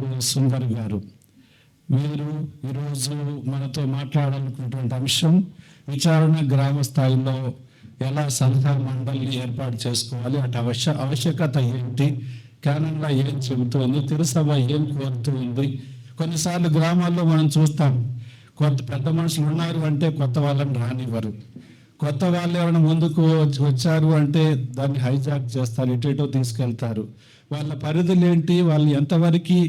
కొత్తపల్లిపు సుందర్ గారు. వీరు ఈరోజు మనతో మాట్లాడాలనుకున్నటువంటి అంశం విచారణ గ్రామ స్థాయిలో ఎలా సలహా మండలిని ఏర్పాటు చేసుకోవాలి, అటు ఆవశ్యకత ఏంటి, కారణంగా ఏం చెబుతోంది, తిరుసభ ఏం కోరుతుంది. కొన్నిసార్లు గ్రామాల్లో మనం చూస్తాం, కొంత పెద్ద మనుషులు ఉన్నారు అంటే కొత్త వాళ్ళని రానివ్వరు. కొత్త వాళ్ళు ఎవరైనా ముందుకు వచ్చారు అంటే దాన్ని హైజాక్ చేస్తారు, ఇటో తీసుకెళ్తారు. వాళ్ళ పరిధులు ఏంటి, వాళ్ళు ఎంతవరకు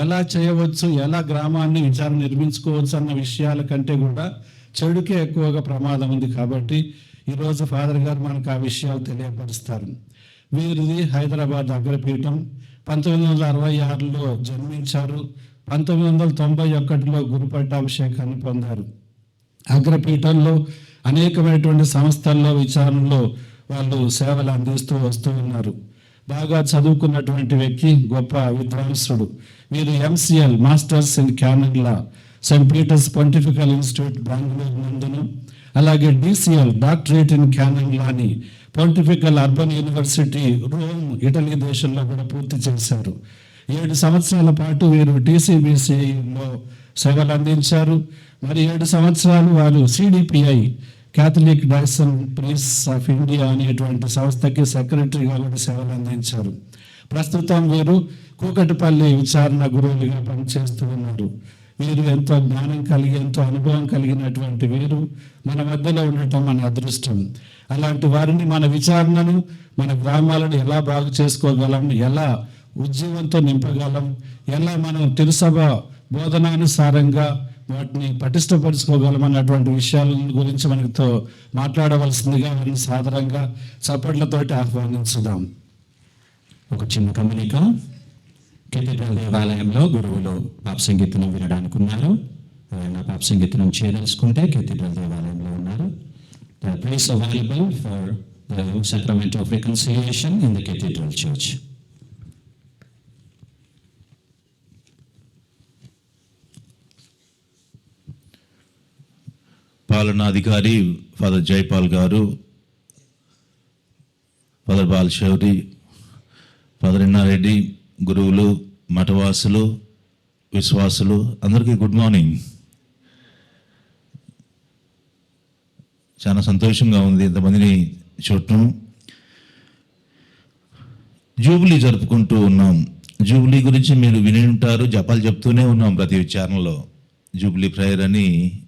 ఎలా చేయవచ్చు, ఎలా గ్రామాన్ని విచారణ నిర్మించుకోవచ్చు అన్న విషయాల కంటే కూడా చెడుకే ఎక్కువగా ప్రమాదం ఉంది. కాబట్టి ఈరోజు ఫాదర్ గారు మనకు ఆ విషయాలు తెలియపరుస్తారు. వీరిది హైదరాబాద్ అగ్రపీఠం. 1966లో జన్మించారు. 1991లో గురు పట్టాభిషేకాన్ని పొందారు. అగ్రపీఠంలో అనేకమైనటువంటి సంస్థల్లో విచారణలో వాళ్ళు సేవలు అందిస్తూ వస్తూ ఉన్నారు. బాగా చదువుకున్నటువంటి వ్యక్తి, గొప్ప విద్వాంసుడు. వీరు MCL masters in canon law Saint Peter's pontifical institute Bengaluru నందును, అలాగే DCL డాక్టరేట్ ఇన్ క్యానన్ లాని pontifical urban university Rome Italy దేశంలో కూడా పూర్తి చేశారు. 7 సంవత్సరాల పాటు వీరు TCBCలో సేవలు అందించారు. మరి 7 సంవత్సరాలు వారు CDPI Catholic diocesan priests of India అనేటువంటి సంస్థకి సెక్రటరీగా కూడా సేవలు అందించారు. ప్రస్తుతం వీరు కూకటిపల్లి విచారణ గురువులుగా పనిచేస్తూ ఉన్నారు. వీరు ఎంతో జ్ఞానం కలిగి, ఎంతో అనుభవం కలిగినటువంటి వీరు మన మధ్యలో ఉండటం మన అదృష్టం. అలాంటి వారిని, మన విచారణను, మన గ్రామాలను ఎలా బాగు చేసుకోగలం, ఎలా ఉద్యమంతో నింపగలం, ఎలా మనం తిరుసభ బోధనానుసారంగా వాటిని పటిష్టపరుచుకోగలం అన్నటువంటి విషయాల గురించి మనతో మాట్లాడవలసిందిగా వారిని సాదరంగా చప్పట్లతోటి ఆహ్వానించుదాం. ఒక చిన్న గమనిక. కేథీడ్రల్ దేవాలయంలో గురువులు పాప సంగీతం వినడానికి ఉన్నారు. ఆయన పాప సంగీతం చేయదలుచుకుంటే కేథీడ్రల్ దేవాలయంలో ఉన్నారు. The place available for the sacrament of reconciliation in the Cathedral Church. పాలనాధికారి father Jaipal garu, father Balashowry, father Inna Reddy, గురువులు, మఠవాసులు, విశ్వాసులు అందరికీ గుడ్ మార్నింగ్. చాలా సంతోషంగా ఉంది ఇంతమందిని చూడటం. జూబిలీ జరుపుకుంటూ ఉన్నాం. జూబిలీ గురించి మీరు విని ఉంటారు, జపాలు చెప్తూనే ఉన్నాం ప్రతి విచారణలో. జూబిలీ ప్రేయర్ అని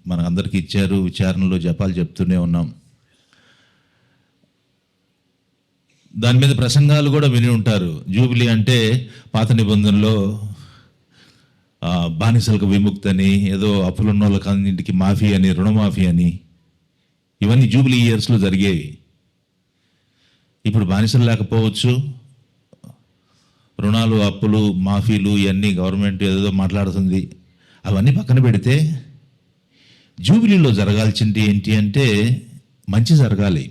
మన అందరికీ ఇచ్చారు, విచారణలో జపాలు చెప్తూనే ఉన్నాం. దాని మీద ప్రసంగాలు కూడా విని ఉంటారు. జూబిలీ అంటే పాత నిబంధనలో బానిసలకు విముక్తి అని, ఏదో అప్పులున్న వాళ్ళకి అన్నింటికి మాఫీ అని, రుణమాఫీ అని, ఇవన్నీ జూబిలీ ఇయర్స్లో జరిగేవి. ఇప్పుడు బానిసలు లేకపోవచ్చు, రుణాలు, అప్పులు, మాఫీలు ఇవన్నీ గవర్నమెంట్ ఏదో మాట్లాడుతుంది. అవన్నీ పక్కన పెడితే జూబిలీలో జరగాల్సింది ఏంటి అంటే మంచి జరగాలి.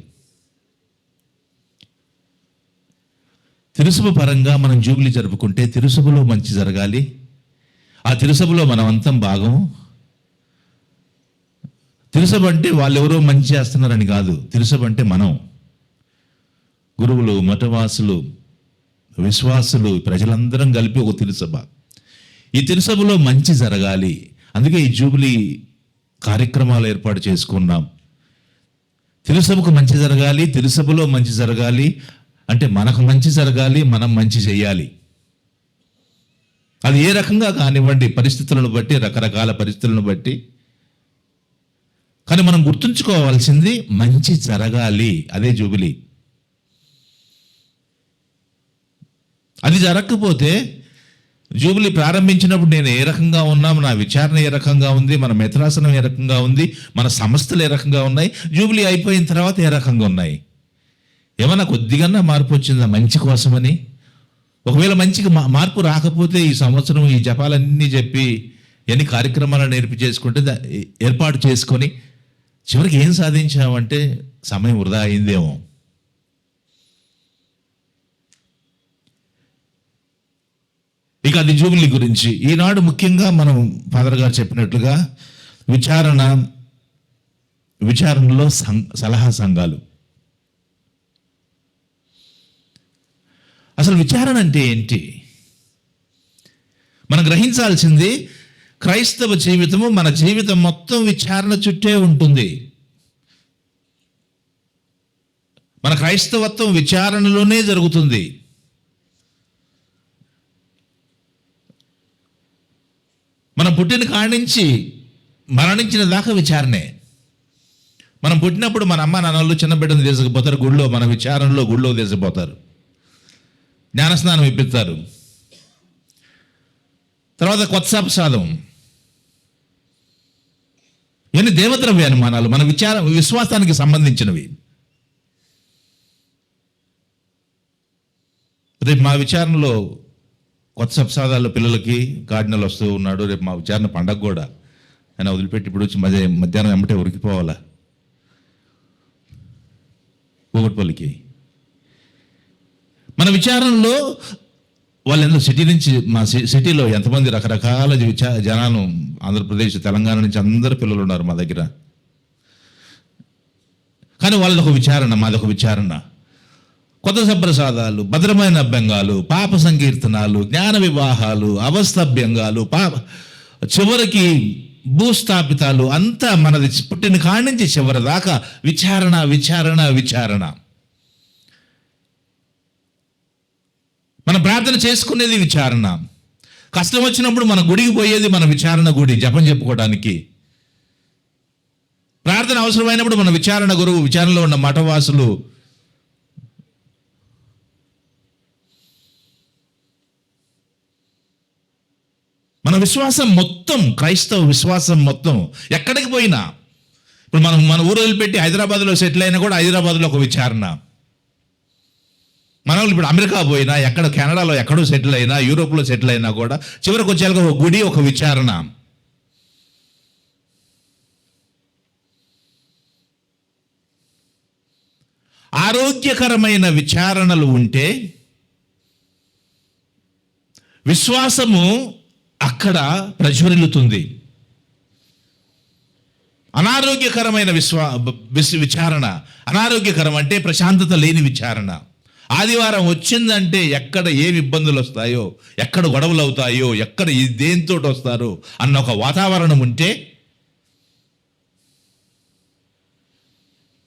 తిరుసభ పరంగా మనం జూబిలీ జరుపుకుంటే తిరుసభలో మంచి జరగాలి. ఆ తిరుసభలో మనం అంతం భాగం. తిరుసభ అంటే వాళ్ళెవరో మంచి చేస్తున్నారని కాదు. తిరుసభ అంటే మనం, గురువులు, మఠవాసులు, విశ్వాసులు, ప్రజలందరం కలిపి ఒక తిరుసభ. ఈ తిరుసభలో మంచి జరగాలి. అందుకే ఈ జూబిలీ కార్యక్రమాలు ఏర్పాటు చేసుకున్నాం. తిరుసభకు మంచి జరగాలి, తిరుసభలో మంచి జరగాలి అంటే మనకు మంచి జరగాలి, మనం మంచి చేయాలి. అది ఏ రకంగా కానివ్వండి, పరిస్థితులను బట్టి, రకరకాల పరిస్థితులను బట్టి. కానీ మనం గుర్తుంచుకోవాల్సింది మంచి జరగాలి. అదే జూబిలీ. అది జరగకపోతే, జూబిలీ ప్రారంభించినప్పుడు నేను ఏ రకంగా ఉన్నాం, నా విచారణ ఏ రకంగా ఉంది, మన మెత్రాసనం ఏ రకంగా ఉంది, మన సంస్థలు ఏ రకంగా ఉన్నాయి, జూబిలీ అయిపోయిన తర్వాత ఏ రకంగా ఉన్నాయి, ఏమన్నా కొద్దిగా మార్పు వచ్చిందా మంచి కోసమని? ఒకవేళ మంచిగా మార్పు రాకపోతే ఈ సంవత్సరం ఈ జపాలన్నీ చెప్పి ఎన్ని కార్యక్రమాలను ఏర్పాటు చేసుకొని చివరికి ఏం సాధించామంటే సమయం వృధా అయిందేమో. ఇక అది జూబిలీ గురించి. ఈనాడు ముఖ్యంగా మనం ఫాదర్ గారు చెప్పినట్లుగా విచారణలో సలహా సంఘాలు. అసలు విచారణ అంటే ఏంటి? మనం గ్రహించాల్సింది క్రైస్తవ జీవితము, మన జీవితం మొత్తం విచారణ చుట్టే ఉంటుంది. మన క్రైస్తవత్వం విచారణలోనే జరుగుతుంది. మనం పుట్టిన కాడి నుంచి మరణించిన దాకా విచారణే. మనం పుట్టినప్పుడు మన అమ్మ నాన్నలు చిన్న బిడ్డను తీసుకుపోతారు గుళ్ళో, మన విచారణలో గుళ్ళో తీసుకుపోతారు, జ్ఞానస్నానం ఇప్పిస్తారు. తర్వాత కొత్త ప్రసాదం, ఇవన్నీ దేవద్రవ్య అనుమానాలు, మన విశ్వాసానికి సంబంధించినవి. రేపు మా విచారణలో కొత్త ప్రసాదాలు పిల్లలకి గార్డినల్ వస్తూ ఉన్నాడు. రేపు మా విచారణ పండగ కూడా ఆయన వదిలిపెట్టి ఇప్పుడు వచ్చి మధ్యాహ్నం వెంబటే ఉరికిపోవాలా కూకట్పల్లికి. మన విచారణలో వాళ్ళందరూ సిటీ నుంచి, మా సిటీలో ఎంతమంది రకరకాల జనాలు, ఆంధ్రప్రదేశ్ తెలంగాణ నుంచి అందరు పిల్లలు ఉన్నారు మా దగ్గర. కానీ వాళ్ళదొక విచారణ, మాదొక విచారణ. కొత్త సప్రసాదాలు, భద్రమైన అభ్యంగాలు, పాప సంకీర్తనాలు, జ్ఞాన వివాహాలు, అవస్థభ్యంగాలు, చివరికి భూస్థాపితాలు, అంతా మనది పుట్టిన కాడి నుంచి చివరి దాకా విచారణ విచారణ విచారణ. మనం ప్రార్థన చేసుకునేది విచారణ. కష్టం వచ్చినప్పుడు మన గుడికి పోయేది మన విచారణ గుడి, జపం చెప్పుకోవడానికి. ప్రార్థన అవసరమైనప్పుడు మన విచారణ గురువు, విచారణలో ఉన్న మఠవాసులు. మన విశ్వాసం మొత్తం, క్రైస్తవ విశ్వాసం మొత్తం ఎక్కడికి పోయినా, ఇప్పుడు మనం మన ఊరు వదిలిపెట్టి హైదరాబాద్లో సెటిల్ అయినా కూడా హైదరాబాద్లో ఒక విచారణ. మనం ఇప్పుడు అమెరికా పోయినా, ఎక్కడ కెనడాలో ఎక్కడో సెటిల్ అయినా, యూరోప్లో సెటిల్ అయినా కూడా చివరికి వచ్చేలాగా ఒక గుడి, ఒక విచారణ. ఆరోగ్యకరమైన విచారణలు ఉంటే విశ్వాసము అక్కడ ప్రజ్వరిల్లుతుంది. అనారోగ్యకరమైన విచారణ, అనారోగ్యకరం అంటే ప్రశాంతత లేని విచారణ. ఆదివారం వచ్చిందంటే ఎక్కడ ఏమి ఇబ్బందులు వస్తాయో, ఎక్కడ గొడవలు అవుతాయో, ఎక్కడ దేంతో వస్తారో అన్న ఒక వాతావరణం ఉంటే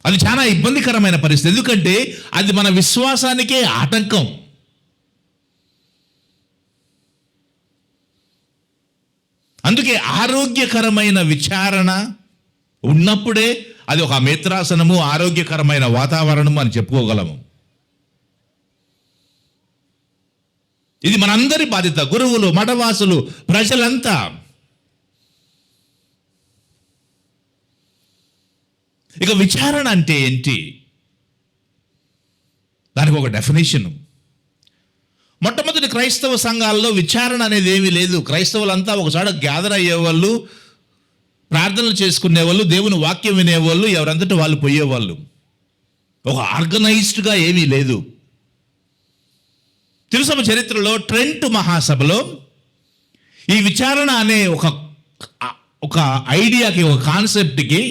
అది చాలా ఇబ్బందికరమైన పరిస్థితి. ఎందుకంటే అది మన విశ్వాసానికే ఆటంకం. అందుకే ఆరోగ్యకరమైన విచారణ ఉన్నప్పుడే అది ఒక మిత్రాసనము, ఆరోగ్యకరమైన వాతావరణము అని చెప్పుకోగలము. ఇది మనందరి బాధ్యత, గురువులు, మఠవాసులు, ప్రజలంతా. ఇక విచారణ అంటే ఏంటి? దానికి ఒక డెఫినేషన్. మొట్టమొదటి క్రైస్తవ సంఘాల్లో విచారణ అనేది ఏమీ లేదు. క్రైస్తవులంతా ఒకసారి గ్యాదర్ అయ్యేవాళ్ళు, ప్రార్థనలు చేసుకునేవాళ్ళు, దేవుని వాక్యం వినేవాళ్ళు, ఎవరంతటా వాళ్ళు పోయేవాళ్ళు. ఒక ఆర్గనైజ్డ్గా ఏమీ లేదు. తిరుసభ చరిత్రలో ట్రెంట్ మహాసభలో ఈ విచారణ అనే ఒక ఐడియాకి, ఒక కాన్సెప్ట్కి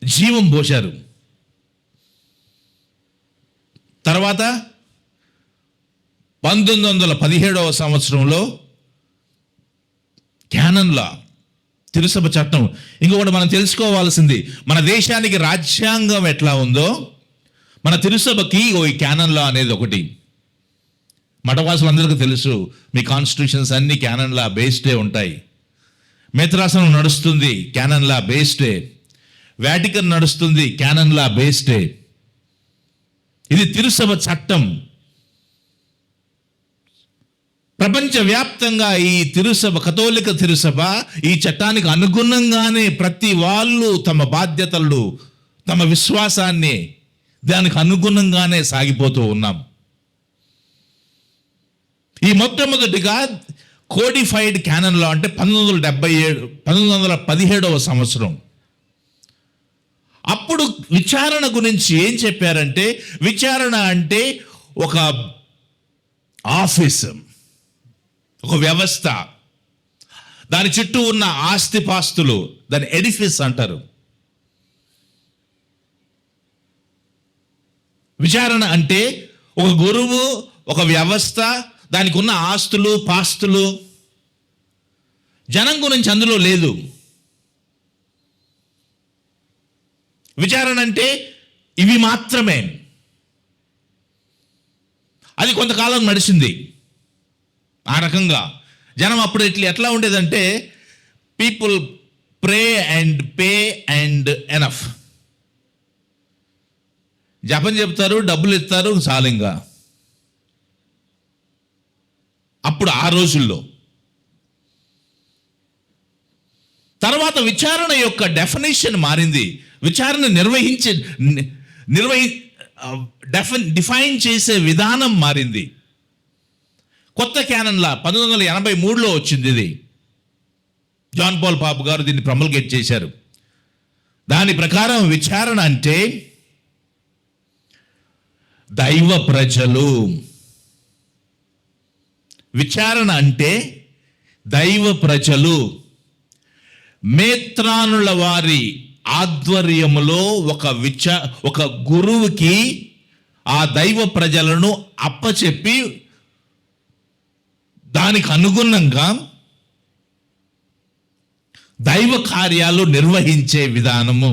జీవం పోశారు. తర్వాత 1917వ సంవత్సరంలో క్యానన్ లా, తిరుసభ చట్టం. ఇంకొకటి మనం తెలుసుకోవాల్సింది, మన దేశానికి రాజ్యాంగం ఎట్లా ఉందో మన తిరుసభకి ఈ క్యానన్ లా అనేది ఒకటి. మఠవాసులందరికీ తెలుసు, మీ కాన్స్టిట్యూషన్స్ అన్ని క్యానన్ లా బేస్డే ఉంటాయి. మేత్రాసనం నడుస్తుంది క్యానన్ లా బేస్డే, వాటికన్ నడుస్తుంది క్యానన్ లా బేస్డే. ఇది తిరుసభ చట్టం. ప్రపంచవ్యాప్తంగా ఈ తిరుసభ, కథోలిక తిరుసభ ఈ చట్టానికి అనుగుణంగానే ప్రతి వాళ్ళు తమ బాధ్యతలు, తమ విశ్వాసాన్ని దానికి అనుగుణంగానే సాగిపోతూ ఉన్నాం. ఈ మొట్టమొదటిగా కోడిఫైడ్ క్యానన్ లా అంటే 1917వ సంవత్సరం. అప్పుడు విచారణ గురించి ఏం చెప్పారంటే, విచారణ అంటే ఒక ఆఫీస్, ఒక వ్యవస్థ, దాని చుట్టూ ఉన్న ఆస్తిపాస్తులు, దాని ఎడిఫిస్ అంటారు. విచారణ అంటే ఒక గురువు, ఒక వ్యవస్థ, దానికి ఉన్న ఆస్తులు పాస్తులు, జనం గురించి అందులో లేదు. విచారణ అంటే ఇవి మాత్రమే. అది కొంతకాలం నడిచింది ఆ రకంగా. జనం అప్పుడు ఎట్లా ఉండేదంటే, people pray and pay and enough. జపం చెప్తారు, డబ్బులు ఇస్తారు, చాలింగా. అప్పుడు ఆ రోజుల్లో. తర్వాత విచారణ యొక్క డెఫినేషన్ మారింది. విచారణ డిఫైన్ చేసే విధానం మారింది. కొత్త క్యానన్లా 1983లో వచ్చింది ఇది. జాన్ పాల్ పాప్ గారు దీన్ని ప్రమల్గేట్ చేశారు. దాని ప్రకారం విచారణ అంటే దైవ ప్రజలు. విచారణ అంటే దైవ ప్రజలు మేత్రానుల వారి ఆధ్వర్యములో ఒక గురువుకి ఆ దైవ ప్రజలను అప్పచెప్పి దానికి అనుగుణంగా దైవ కార్యాలు నిర్వహించే విధానము.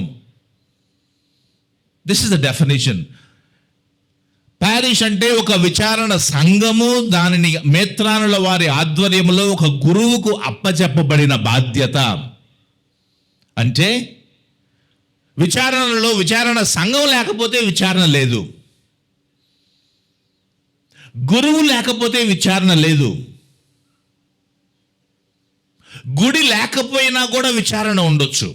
This is the definition. Perish అంటే ఒక విచారణ సంఘము, దానిని మేత్రానుల వారి ఆధ్వర్యంలో ఒక గురువుకు అప్పచెప్పబడిన బాధ్యత. అంటే విచారణలో విచారణ సంఘం లేకపోతే విచారణ లేదు, గురువు లేకపోతే విచారణ లేదు, గుడి లేకపోయినా కూడా విచారణ ఉండొచ్చు.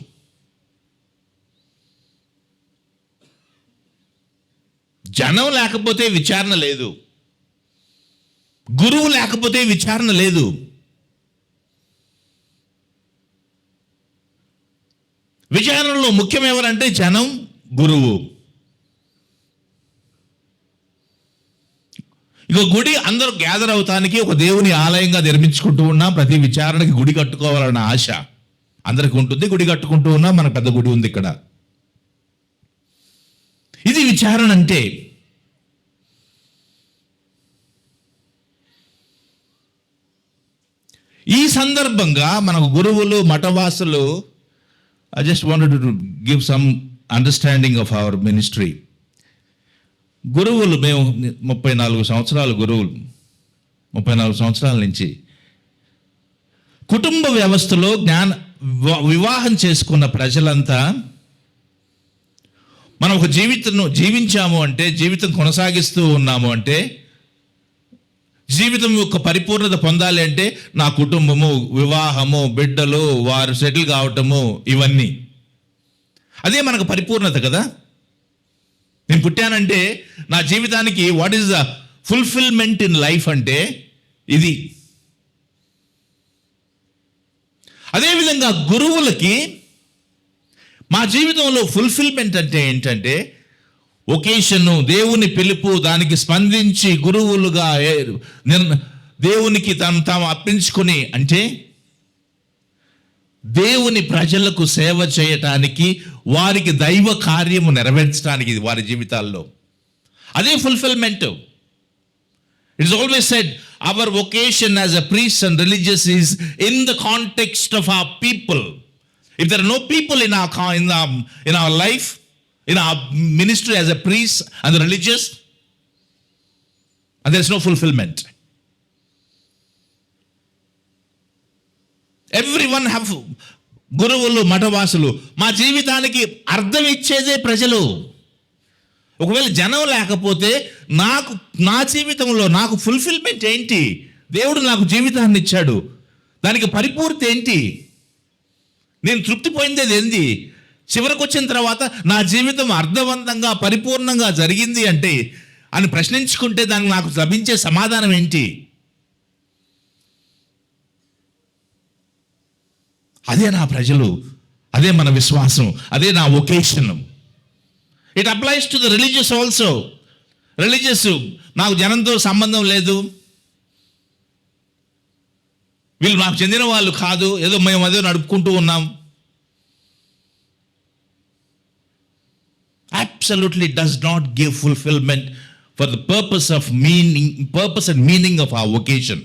జనం లేకపోతే విచారణ లేదు, గురువు లేకపోతే విచారణ లేదు. విచారణలో ముఖ్యం ఎవరంటే జనం, గురువు. ఇక గుడి అందరూ గ్యాదర్ అవుతానికి ఒక దేవుని ఆలయంగా నిర్మించుకుంటూ ఉన్నాం. ప్రతి విచారణకి గుడి కట్టుకోవాలన్న ఆశ అందరికి ఉంటుంది. గుడి కట్టుకుంటూ ఉన్నాం. మన పెద్ద గుడి ఉంది ఇక్కడ. ఇది విచారణ అంటే. ఈ సందర్భంగా మనకు గురువులు, మఠవాసులు, I just wanted to give some understanding of our ministry. గురువులు మేము 34 సంవత్సరాలు గురువులు, 34 సంవత్సరాల నుంచి కుటుంబ వ్యవస్థలో వివాహం చేసుకున్న ప్రజలంతా మనం ఒక జీవించాము అంటే, జీవితం కొనసాగిస్తూ ఉన్నాము అంటే, జీవితం యొక్క పరిపూర్ణత పొందాలి అంటే నా కుటుంబము, వివాహము, బిడ్డలు, వారు సెటిల్ కావటము, ఇవన్నీ అదే మనకు పరిపూర్ణత కదా. నేను పుట్టానంటే నా జీవితానికి what is the fulfilment in life అంటే ఇది. అదేవిధంగా గురువులకి మా జీవితంలో ఫుల్ఫిల్మెంట్ అంటే ఏంటంటే ఒకేషను, దేవుని పిలుపు, దానికి స్పందించి గురువులుగా దేవునికి తాము అర్పించుకొని, అంటే దేవుని ప్రజలకు సేవ చేయటానికి, వారికి దైవ కార్యము నెరవేర్చడానికి వారి జీవితాల్లో అదే fulfilment. It's always said our vocation as a priest and religious is in the context of our people. If there are no people in our life, in our ministry as a priest and the religious, and there is no fulfillment. Everyone have గురువులు, మఠవాసులు. మా జీవితానికి అర్థం ఇచ్చేదే ప్రజలు. ఒకవేళ జనం లేకపోతే నా జీవితంలో నాకు ఫుల్ఫిల్మెంట్ ఏంటి? దేవుడు నాకు జీవితాన్ని ఇచ్చాడు, దానికి పరిపూర్తి ఏంటి? నేను తృప్తి పొందేది ఏంది? చివరికి వచ్చిన తర్వాత నా జీవితం అర్థవంతంగా, పరిపూర్ణంగా జరిగింది అంటే అని ప్రశ్నించుకుంటే దానికి నాకు లభించే సమాధానం ఏంటి? అదే నా ప్రజలు, అదే మన విశ్వాసం, అదే నా vacation. It applies to the religious also. Religious నాకు జనంతో సంబంధం లేదు, వీళ్ళు నాకు చెందిన వాళ్ళు కాదు, ఏదో మేము అదే నడుపుకుంటూ ఉన్నాం. Absolutely does not give fulfillment for the purpose and meaning of our vocation.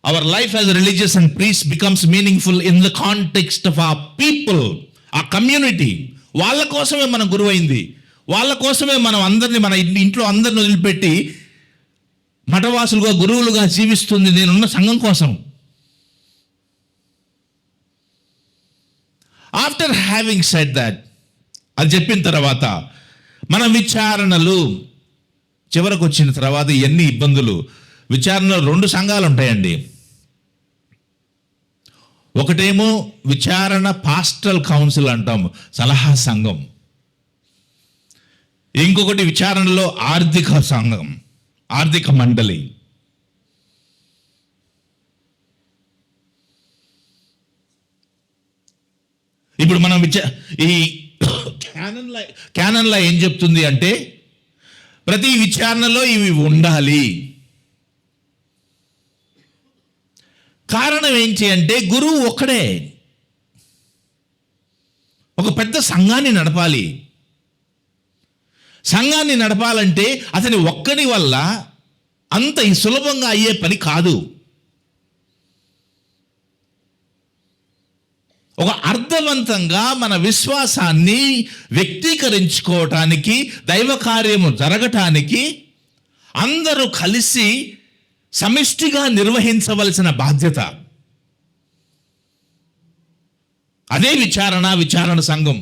Our life as a religious and priest becomes meaningful in the context of our people, our community. వాళ్ళ కోసమే మనం గురువైంది, వాళ్ళ కోసమే మనం అందరినీ మన ఇంట్లో అందరిని వదిలిపెట్టి మఠవాసులుగా గురువులుగా జీవిస్తుంది నేనున్న సంఘం కోసం. ఆఫ్టర్ హ్యావింగ్ సెడ్ దట్, అది చెప్పిన తర్వాత మన విచారణలు చివరకు వచ్చిన తర్వాత ఎన్ని ఇబ్బందులు. విచారణలో 2 సంఘాలు ఉంటాయండి. ఒకటేమో విచారణ పాస్టరల్ కౌన్సిల్ అంటాం, సలహా సంఘం. ఇంకొకటి విచారణలో ఆర్థిక సంఘం, ఆర్థిక మండలి. ఇప్పుడు మనం ఈ క్యానన్లో ఏం చెప్తుంది అంటే ప్రతి విచారణలో ఇవి ఉండాలి. కారణం ఏంటి అంటే గురువు ఒక్కడే ఒక పెద్ద సంఘాన్ని నడపాలి. సంఘాన్ని నడపాలంటే అతని ఒక్కడి వల్ల అంత సులభంగా అయ్యే పని కాదు. ఒక అర్థవంతంగా మన విశ్వాసాన్ని వ్యక్తీకరించుకోవటానికి, దైవ కార్యము జరగటానికి అందరూ కలిసి సమిష్టిగా నిర్వహించవలసిన బాధ్యత. అదే విచారణ సంఘం.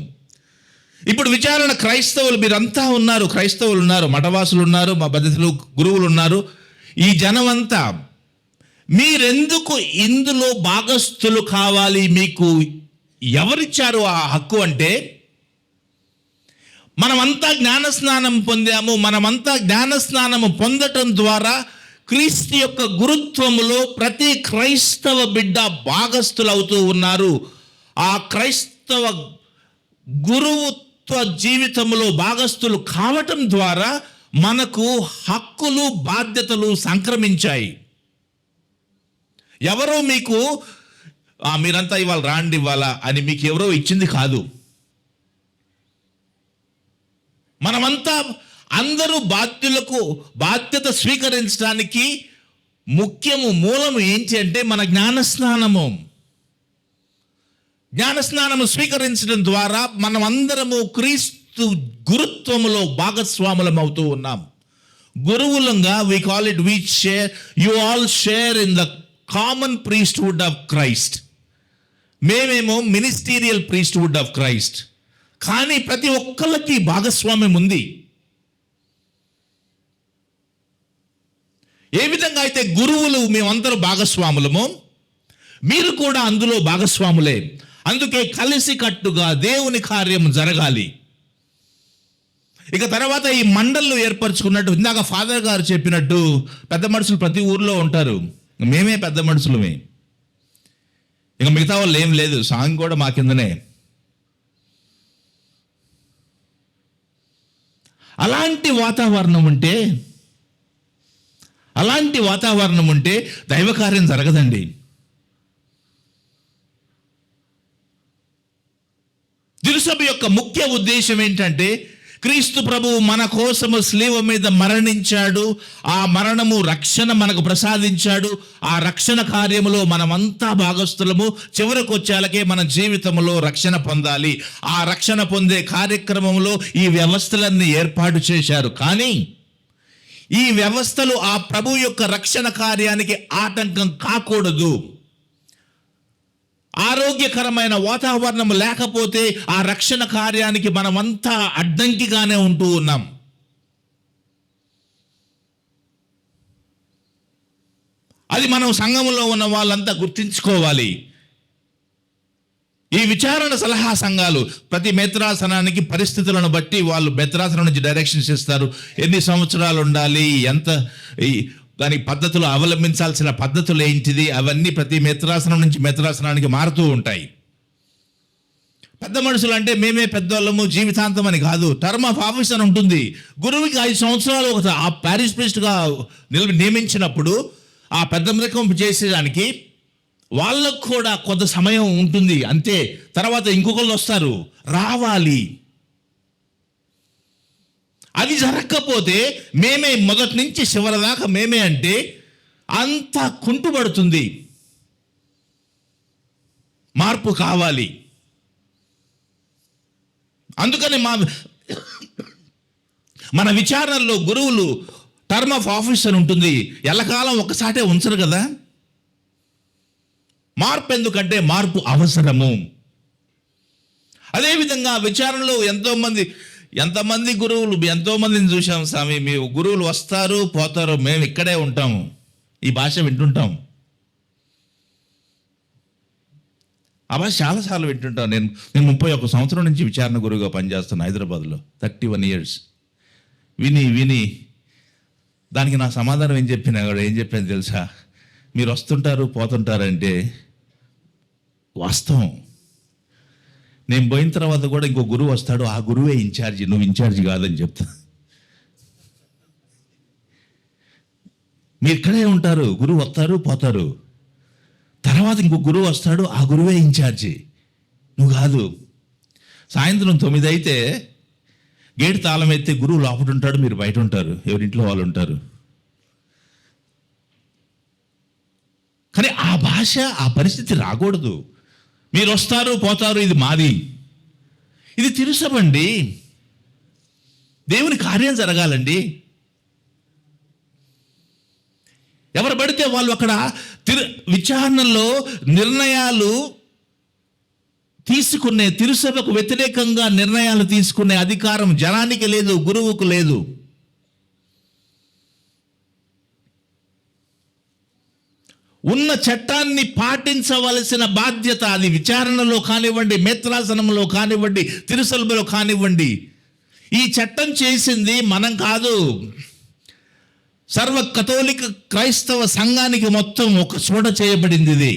ఇప్పుడు విచారణ క్రైస్తవులు మీరంతా ఉన్నారు, క్రైస్తవులు ఉన్నారు, మఠవాసులు ఉన్నారు, మా బాధ్యతలు గురువులు ఉన్నారు. ఈ జనమంతా మీరెందుకు ఇందులో భాగస్థులు కావాలి? మీకు ఎవరిచ్చారు ఆ హక్కు అంటే, మనమంతా జ్ఞానస్నానం పొందాము. మనమంతా జ్ఞానస్నానము పొందటం ద్వారా క్రీస్తు యొక్క గురుత్వములో ప్రతి క్రైస్తవ బిడ్డ భాగస్థులు అవుతూ ఉన్నారు. ఆ క్రైస్తవ గురువుత్వ జీవితంలో భాగస్థులు కావటం ద్వారా మనకు హక్కులు, బాధ్యతలు సంక్రమించాయి. ఎవరో మీకు మీరంతా ఇవాళ రాండి ఇవ్వాలా అని మీకు ఎవరో ఇచ్చింది కాదు. మనమంతా అందరూ బాధ్యత స్వీకరించడానికి మూలము ఏంటి అంటే మన జ్ఞానస్నానము స్వీకరించడం ద్వారా మనం అందరము క్రీస్తు గురుత్వములో భాగస్వాములం అవుతూ ఉన్నాం. గురువులంగా we call it, you all share in the common priesthood of Christ. మేమేమో మినిస్టీరియల్ priesthood of Christ. కానీ ప్రతి ఒక్కళ్ళకి భాగస్వామ్యం ఉంది. ఏ విధంగా అయితే గురువులు మేమందరూ భాగస్వాములమో మీరు కూడా అందులో భాగస్వాములే. అందుకే కలిసి కట్టుగా దేవుని కార్యం జరగాలి. ఇక తర్వాత ఈ మండళ్ళు ఏర్పరచుకున్నట్టు ఇందాక ఫాదర్ గారు చెప్పినట్టు పెద్ద మనుషులు ప్రతి ఊర్లో ఉంటారు. మేమే పెద్ద మనుషులమే, ఇక మిగతా వాళ్ళు ఏం లేదు. సాంగ్ కూడా మా కిందనే. అలాంటి వాతావరణం ఉంటే దైవ కార్యం జరగదండి. తిరుసభ యొక్క ముఖ్య ఉద్దేశం ఏంటంటే క్రీస్తు ప్రభువు మన కోసము శిలువ మీద మరణించాడు. ఆ మరణము రక్షణ మనకు ప్రసాదించాడు. ఆ రక్షణ కార్యములో మనమంతా భాగస్థులము. చివరకు వచ్చేలకే మన జీవితంలో రక్షణ పొందాలి. ఆ రక్షణ పొందే కార్యక్రమంలో ఈ వ్యవస్థలన్నీ ఏర్పాటు చేశారు. కానీ ఈ వ్యవస్థలు ఆ ప్రభు యొక్క రక్షణ కార్యానికి ఆటంకం కాకూడదు. ఆరోగ్యకరమైన వాతావరణం లేకపోతే ఆ రక్షణ కార్యానికి మనమంతా అడ్డంకిగానే ఉంటూ ఉన్నాం. అది మనం సంఘంలో ఉన్న వాళ్ళంతా గుర్తించుకోవాలి. ఈ విచారణ సలహా సంఘాలు ప్రతి మేత్రాసనానికి పరిస్థితులను బట్టి వాళ్ళు మేత్రాసనం నుంచి డైరెక్షన్స్ ఇస్తారు. ఎన్ని సంవత్సరాలు ఉండాలి, ఎంత దానికి పద్ధతులు అవలంబించాల్సిన పద్ధతులు ఏంటిది, అవన్నీ ప్రతి మేత్రాసనం నుంచి మేత్రాసనానికి మారుతూ ఉంటాయి. పెద్ద మనుషులు అంటే మేమే పెద్దవాళ్ళము జీవితాంతం అని కాదు. టర్మ్ ఆఫ్ ఆఫీస్ అని ఉంటుంది. గురువుకి 5 సంవత్సరాలు ఒక ఆ ప్యారిష్ ప్రీస్ట్గా నియమించినప్పుడు ఆ పెద్ద మృకం చేసేదానికి వాళ్ళకు కూడా కొంత సమయం ఉంటుంది అంతే. తర్వాత ఇంకొకళ్ళు వస్తారు, రావాలి. అది జరగకపోతే మేమే మొదటి నుంచి చివరి దాకా మేమే అంటే అంత కుంటుపడుతుంది. మార్పు కావాలి. అందుకని మన విచారణలో గురువులు టర్మ్ ఆఫ్ ఆఫీస్ అని ఉంటుంది, ఎల్లకాలం ఒకసాటే ఉంచరు కదా. మార్పు ఎందుకంటే మార్పు అవసరము. అదేవిధంగా విచారణలో ఎంతమంది గురువులు, ఎంతోమందిని చూసాం స్వామి. మీ గురువులు వస్తారు పోతారు, మేము ఇక్కడే ఉంటాము, ఈ భాష వింటుంటాం. ఆ భాష చాలాసార్లు వింటుంటాను. నేను 31 సంవత్సరం నుంచి విచారణ గురువుగా పనిచేస్తాను హైదరాబాద్లో, 31 years. విని దానికి నా సమాధానం ఏం చెప్పాను తెలుసా? మీరు వస్తుంటారు పోతుంటారంటే వాస్తవం. నేను పోయిన తర్వాత కూడా ఇంకో గురువు వస్తాడు, ఆ గురువే ఇన్ఛార్జి, నువ్వు ఇన్ఛార్జి కాదని చెప్తా. మీరు ఇక్కడే ఉంటారు, గురువు వస్తారు పోతారు, తర్వాత ఇంకో గురువు వస్తాడు, ఆ గురువే ఇన్ఛార్జి, నువ్వు కాదు. సాయంత్రం 9 అయితే గేట్ తాళం ఎత్తే గురువు లోపల ఉంటాడు, మీరు బయట ఉంటారు, ఎవరింట్లో వాళ్ళు ఉంటారు. కానీ ఆ భాష, ఆ పరిస్థితి రాకూడదు. మీరు వస్తారు పోతారు, ఇది మాది, ఇది తిరుసబండి. దేవుని కార్యం జరగాలండి. ఎవరు పడితే వాళ్ళు అక్కడ విచారణలో నిర్ణయాలు తీసుకునే, తిరుసభకు వ్యతిరేకంగా నిర్ణయాలు తీసుకునే అధికారం జనానికి లేదు, గురువుకు లేదు. ఉన్న చట్టాన్ని పాటించవలసిన బాధ్యత అది విచారణలో కానివ్వండి, మేత్రాసనంలో కానివ్వండి, తిరుసభలో కానివ్వండి. ఈ చట్టం చేసింది మనం కాదు, సర్వ కథోలిక క్రైస్తవ సంఘానికి మొత్తం ఒక చోట చేయబడింది ఇది.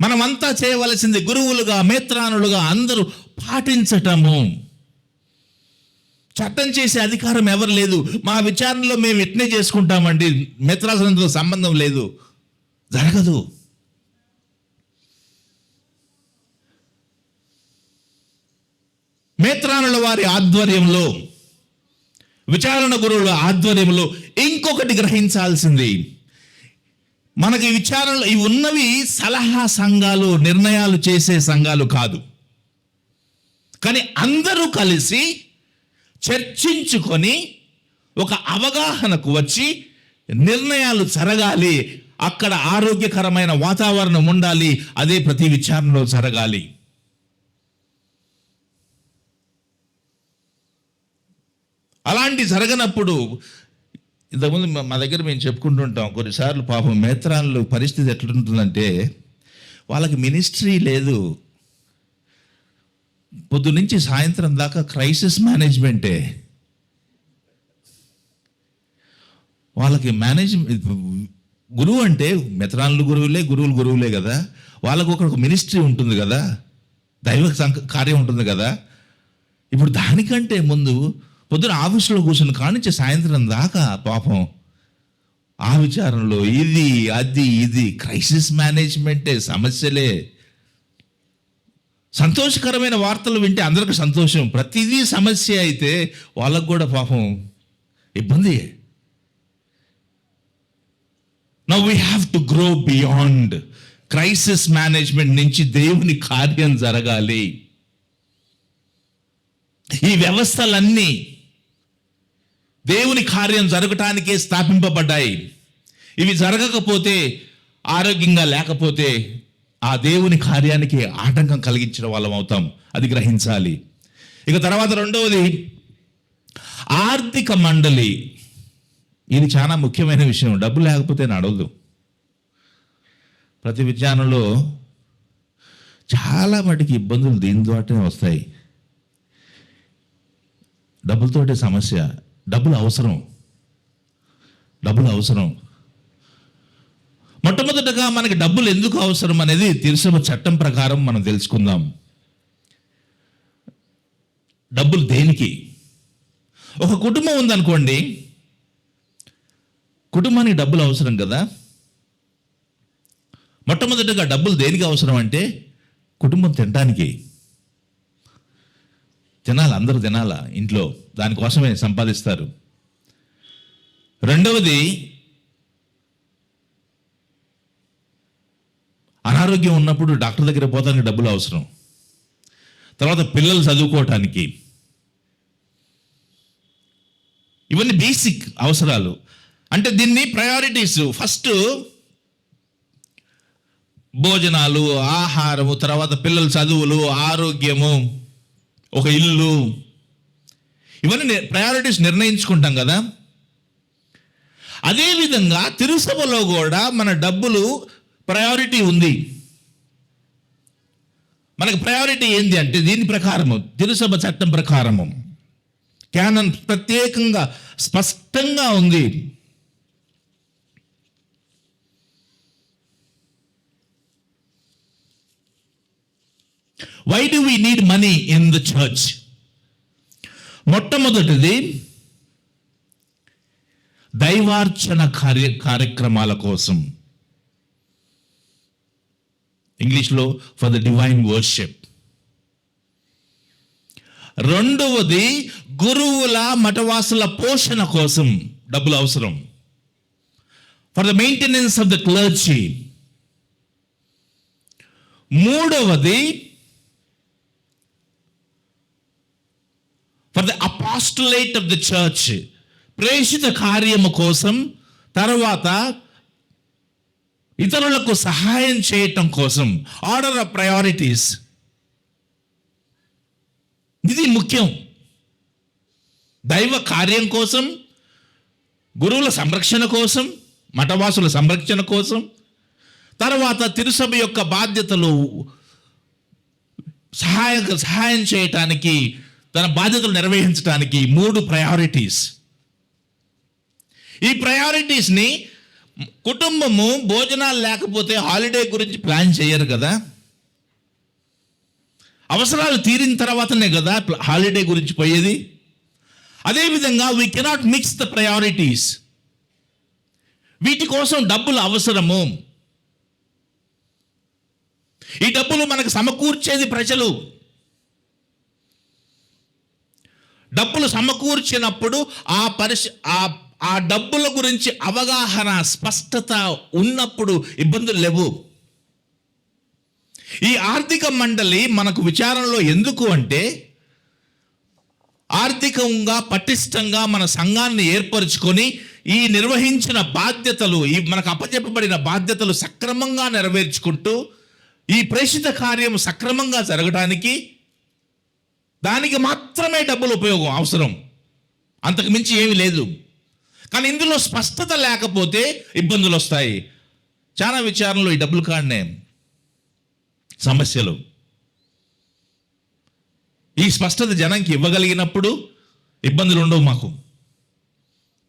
మనమంతా చేయవలసింది గురువులుగా, మేత్రానులుగా అందరూ పాటించటము. చట్టం చేసే అధికారం ఎవరు లేదు. మా విచారణలో మేము ఇట్నే చేసుకుంటామండి, మేత్రాసనంతో సంబంధం లేదు, జరగదు. మేత్రానుల వారి ఆధ్వర్యంలో, విచారణ గురువుల ఆధ్వర్యంలో ఇంకొకటి గ్రహించాల్సింది, మనకి విచారణలో ఇవి ఉన్నవి సలహా సంఘాలు, నిర్ణయాలు చేసే సంఘాలు కాదు. కానీ అందరూ కలిసి చర్చించుకొని ఒక అవగాహనకు వచ్చి నిర్ణయాలు జరగాలి. అక్కడ ఆరోగ్యకరమైన వాతావరణం ఉండాలి. అదే ప్రతి విచారణలో జరగాలి. అలాంటి జరగనప్పుడు, ఇంతకుముందు మా దగ్గర మేము చెప్పుకుంటుంటాం, కొన్నిసార్లు పాపం మేత్రాన్లు పరిస్థితి ఎట్లుంటుందంటే, వాళ్ళకి మినిస్ట్రీ లేదు, పొద్దు నుంచి సాయంత్రం దాకా క్రైసిస్ మేనేజ్మెంటే. వాళ్ళకి గురువు అంటే మెత్రాన్లు గురువులే, గురువులు గురువులే కదా, వాళ్ళకు ఒక మినిస్ట్రీ ఉంటుంది కదా, దైవ కార్యం ఉంటుంది కదా. ఇప్పుడు దానికంటే ముందు పొద్దున ఆఫీసులో కూర్చుని కానించి సాయంత్రం దాకా పాపం ఆ విచారణలో ఇది క్రైసిస్ మేనేజ్మెంటే, సమస్యలే. సంతోషకరమైన వార్తలు వింటే అందరికి సంతోషం, ప్రతిదీ సమస్య అయితే వాళ్ళకు కూడా పాపం ఇబ్బంది. Now we have to grow beyond crisis management నుంచి దేవుని కార్యం జరగాలి. ఈ వ్యవస్థలన్నీ దేవుని కార్యం జరగటానికే స్థాపింపబడ్డాయి. ఇవి జరగకపోతే, ఆరోగ్యంగా లేకపోతే ఆ దేవుని కార్యానికి ఆటంకం కలిగించిన వాళ్ళం అవుతాం. అది గ్రహించాలి. ఇక తర్వాత రెండవది ఆర్థిక మండలి. ఇది చాలా ముఖ్యమైన విషయం. డబ్బు లేకపోతే నడవదు. ప్రతి విచారణలో చాలా మటుకు ఇబ్బందులు దీని ద్వారానే వస్తాయి. డబ్బులతోటే సమస్య. డబ్బులు అవసరం. మొట్టమొదటగా మనకి డబ్బులు ఎందుకు అవసరం అనేది తిరుసభ చట్టం ప్రకారం మనం తెలుసుకుందాం. డబ్బులు దేనికి? ఒక కుటుంబం ఉందనుకోండి, కుటుంబానికి డబ్బులు అవసరం కదా. మొట్టమొదటిగా డబ్బులు దేనికి అవసరం అంటే కుటుంబం తినాలి, అందరూ తినాలా ఇంట్లో, దానికోసమే సంపాదిస్తారు. రెండవది, అనారోగ్యం ఉన్నప్పుడు డాక్టర్ దగ్గర పోతానికి డబ్బులు అవసరం. తర్వాత పిల్లలు చదువుకోవటానికి, ఇవన్నీ బేసిక్ అవసరాలు. అంటే దీన్ని ప్రయారిటీస్, ఫస్ట్ భోజనాలు, ఆహారము, తర్వాత పిల్లల చదువులు, ఆరోగ్యము, ఒక ఇల్లు, ఇవన్నీ ప్రయారిటీస్ నిర్ణయించుకుంటాం కదా. అదేవిధంగా తిరుసభలో కూడా మన డబ్బులు ప్రయారిటీ ఉంది. మనకు ప్రయారిటీ ఏంటి అంటే దీని ప్రకారము, తిరుసభ చట్టం ప్రకారము, క్యానన్ ప్రత్యేకంగా స్పష్టంగా ఉంది. Why do we need money in the church? మొట్టమొదటిది దైవార్చన కార్యక్రమాల కోసం, ఇంగ్లీష్లో ఫర్ ద డివైన్ వర్షిప్. రెండవది గురువుల మఠవాసుల పోషణ కోసం డబ్బులు అవసరం, for the maintenance of the clergy. మూడవది for the apostolate of the church, ప్రేషిత కార్యము కోసం, తర్వాత ఇతరులకు సహాయం చేయటం కోసం. ఆర్డర్ ఆఫ్ ప్రయారిటీస్, ఇది ముఖ్యం. దైవ కార్యం కోసం, గురువుల సంరక్షణ కోసం, మఠవాసుల సంరక్షణ కోసం, తర్వాత తిరుసభ యొక్క బాధ్యతలు సహాయం చేయటానికి, తన బాధ్యతలు నిర్వహించడానికి 3 ప్రయారిటీస్. ఈ ప్రయారిటీస్ని కుటుంబము భోజనాలు లేకపోతే హాలిడే గురించి ప్లాన్ చేయరు కదా. అవసరాలు తీరిన తర్వాతనే కదా హాలిడే గురించి పోయేది. అదేవిధంగా we cannot mix the priorities. వీటి కోసం డబ్బులు అవసరము. ఈ డబ్బులు మనకు సమకూర్చేది ప్రజలు. డబ్బులు సమకూర్చినప్పుడు ఆ డబ్బుల గురించి అవగాహన, స్పష్టత ఉన్నప్పుడు ఇబ్బందులు లేవు. ఈ ఆర్థిక మండలి మనకు విచారణలో ఎందుకు అంటే, ఆర్థికంగా పటిష్టంగా మన సంఘాన్ని ఏర్పరచుకొని ఈ నిర్వహించిన బాధ్యతలు, ఈ మనకు అప్పచెప్పబడిన బాధ్యతలు సక్రమంగా నెరవేర్చుకుంటూ ఈ ప్రేషిత కార్యం సక్రమంగా జరగడానికి, దానికి మాత్రమే డబ్బులు ఉపయోగం అవసరం, అంతకు మించి ఏమీ లేదు. కానీ ఇందులో స్పష్టత లేకపోతే ఇబ్బందులు వస్తాయి. చాలా విచారణలో ఈ డబ్బులు కాడనే సమస్యలు. ఈ స్పష్టత జనానికి ఇవ్వగలిగినప్పుడు ఇబ్బందులు ఉండవు మాకు.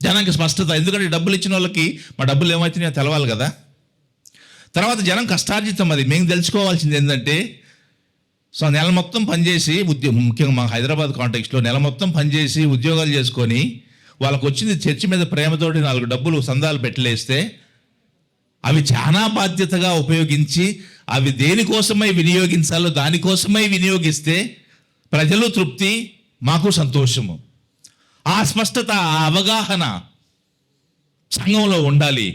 జనానికి స్పష్టత, ఎందుకంటే డబ్బులు ఇచ్చిన వాళ్ళకి మా డబ్బులు ఏమవుతున్నాయో తెలవాలి కదా. తర్వాత జనం కష్టార్జితం, అది మేము తెలుసుకోవాల్సింది ఏంటంటే, సో నెల మొత్తం పనిచేసి ముఖ్యంగా మా హైదరాబాద్ కాంటెక్స్ట్లో నెల మొత్తం పనిచేసి ఉద్యోగాలు చేసుకొని వాళ్ళకు వచ్చింది చర్చి మీద ప్రేమతోటి 4 డబ్బులు సందాలు పెట్టలేస్తే, అవి చాలా బాధ్యతగా ఉపయోగించి అవి దేనికోసమై వినియోగించాలో దానికోసమై వినియోగిస్తే ప్రజలు తృప్తి, మాకు సంతోషము. ఆ స్పష్టత, ఆ అవగాహన సంఘంలో ఉండాలి.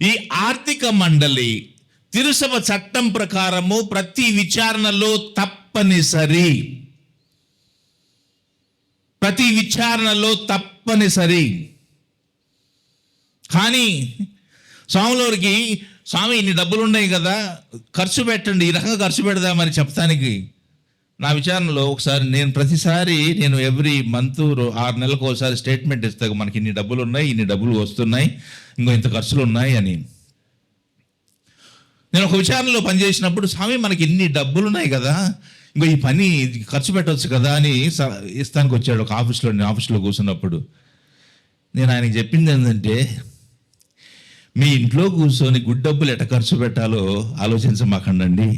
ఈ ఆర్థిక మండలి తిరుసభ చట్టం ప్రకారము ప్రతి విచారణలో తప్పనిసరి, ప్రతి విచారణలో తప్పనిసరి. కానీ స్వాములవారికి, స్వామి ఇన్ని డబ్బులు ఉన్నాయి కదా, ఖర్చు పెట్టండి, ఈ రకంగా ఖర్చు పెడదామని చెప్తానికి నా విచారణలో ఒకసారి ప్రతిసారి ఎవ్రీ మంత్ 6 నెలలకు ఒకసారి స్టేట్మెంట్ ఇస్తాను, మనకి ఇన్ని డబ్బులు ఉన్నాయి, ఇన్ని డబ్బులు వస్తున్నాయి, ఇంకో ఇంత ఖర్చులు ఉన్నాయి అని. నేను ఒక విచారణలో పనిచేసినప్పుడు, స్వామి మనకి ఇన్ని డబ్బులు ఉన్నాయి కదా, ఇంకో ఈ పని ఖర్చు పెట్టవచ్చు కదా అని ఇస్తానికి వచ్చాడు ఒక ఆఫీస్లో. నేను ఆఫీస్లో కూర్చున్నప్పుడు నేను ఆయనకి చెప్పింది ఏంటంటే, మీ ఇంట్లో కూర్చొని గుడ్ డబ్బులు ఎట్ట ఖర్చు పెట్టాలో ఆలోచించమాకండి,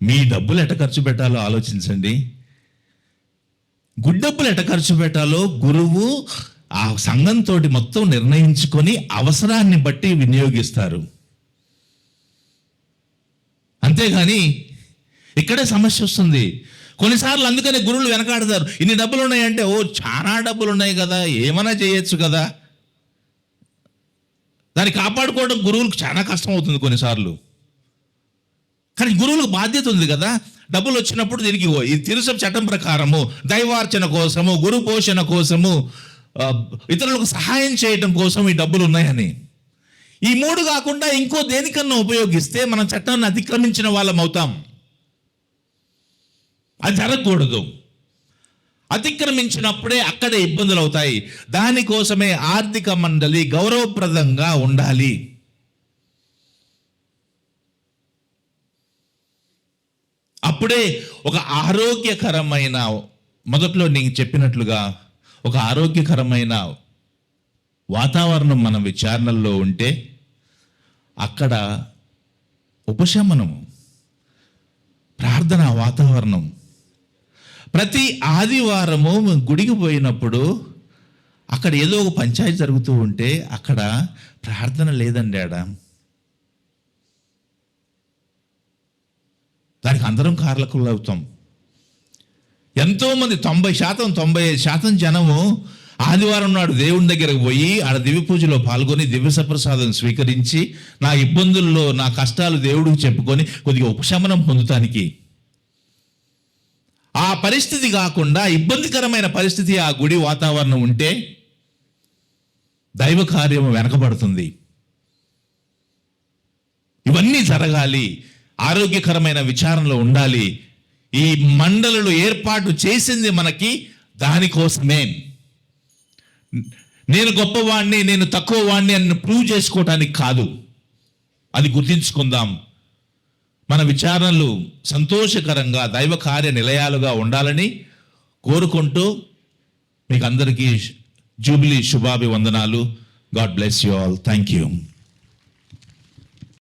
మీ డబ్బులు ఎట్ట ఖర్చు పెట్టాలో ఆలోచించండి. గుడ్ డబ్బులు ఎట్ట ఖర్చు పెట్టాలో గురువు ఆ సంఘంతో మొత్తం నిర్ణయించుకొని అవసరాన్ని బట్టి వినియోగిస్తారు. అంతేగాని ఇక్కడే సమస్య వస్తుంది. కొన్నిసార్లు అందుకనే గురువులు వెనకాడతారు. ఇన్ని డబ్బులు ఉన్నాయంటే, ఓ చాలా డబ్బులు ఉన్నాయి కదా, ఏమైనా చేయొచ్చు కదా. దాన్ని కాపాడుకోవడం గురువులకు చాలా కష్టం అవుతుంది కొన్నిసార్లు. కానీ గురువులకు బాధ్యత ఉంది కదా. డబ్బులు వచ్చినప్పుడు దీనికి ఈ తిరుసభ చట్టం ప్రకారము దైవార్చన కోసము, గురు పోషణ కోసము, ఇతరులకు సహాయం చేయటం కోసం ఈ డబ్బులు ఉన్నాయని. ఈ 3 కాకుండా ఇంకో దేనికన్నా ఉపయోగిస్తే మనం చట్టాన్ని అతిక్రమించిన వాళ్ళం అవుతాం. అది జరగకూడదు. అతిక్రమించినప్పుడే అక్కడే ఇబ్బందులు అవుతాయి. దానికోసమే ఆర్థిక మండలి గౌరవప్రదంగా ఉండాలి. అప్పుడే ఒక ఆరోగ్యకరమైన, మొదట్లో నేను చెప్పినట్లుగా ఒక ఆరోగ్యకరమైన వాతావరణం మన విచారణల్లో ఉంటే అక్కడ ఉపశమనము, ప్రార్థన వాతావరణం. ప్రతి ఆదివారము గుడికి పోయినప్పుడు అక్కడ ఏదో ఒక పంచాయతీ జరుగుతూ ఉంటే అక్కడ ప్రార్థన లేదండి. దానికి అందరం కారకులు అవుతాం. ఎంతోమంది 90% జనము ఆదివారం నాడు దేవుని దగ్గరకు పోయి ఆడ దివ్య పూజలో పాల్గొని దివ్య సప్రసాదం స్వీకరించి నా ఇబ్బందుల్లో, నా కష్టాలు దేవుడికి చెప్పుకొని కొద్దిగా ఉపశమనం పొందుతానికి. ఆ పరిస్థితి కాకుండా ఇబ్బందికరమైన పరిస్థితి ఆ గుడి వాతావరణం ఉంటే దైవ కార్యము వెనకబడుతుంది. ఇవన్నీ జరగాలి. ఆరోగ్యకరమైన విచారణలో ఉండాలి. ఈ మండలులు ఏర్పాటు చేసింది మనకి దానికోసమే. నేను గొప్పవాణ్ణి, నేను తక్కువ వాణ్ణి అని ప్రూవ్ చేసుకోవటానికి కాదు. అది గుర్తించుకుందాం. మన విచారణలు సంతోషకరంగా దైవ కార్య నిలయాలుగా ఉండాలని కోరుకుంటూ మీకు అందరికీ జూబిలీ శుభాభివందనాలు. God bless you all. Thank you.